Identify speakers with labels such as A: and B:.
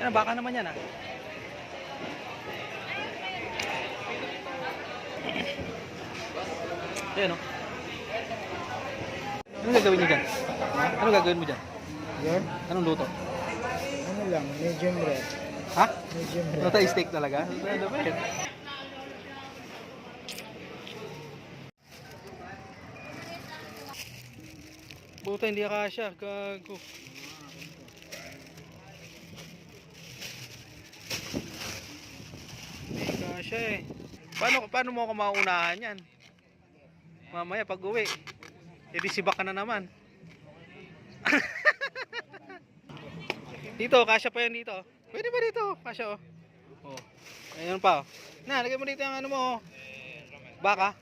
A: Ano, baka naman yan ah. Ayan o. Ano gagawin nyo dyan? Ano gagawin mo dyan?
B: Yan?
A: Anong luto?
B: Ano lang, medium rare.
A: Ha?
B: Medium
A: Ano
B: rare.
A: tayo, steak talaga? Ano ba yun? Buta, hindi akasya. Gago. Hindi akasya eh. Paano mo ako mauunahan yan? Mamaya pag uwi, edi sibak ka na naman. Dito, kasya pa yan dito. Pwede ba dito? Kasya oh. Oh. Ayun pa oh. Na, lagay mo dito yung ano mo oh. Baka.